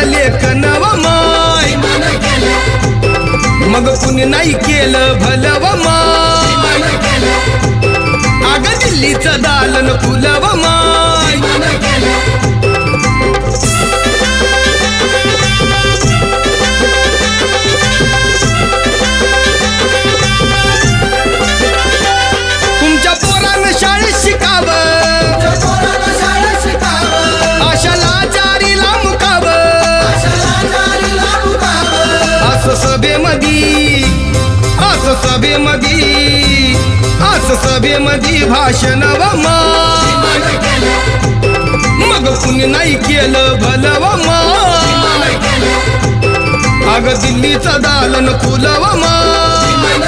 लेखन व माय मग कुणी नाही केलं भलं व माय अग दिल्लीचं दालन फुलं व माय तुमच्या पोरानं शाळेत शिकावं आशाला जारीला मुकावं असं सभेमधी भाषण व माय मग कुणी नाही केलं भलं व माय अग दिल्लीचं दालन फुलं व माय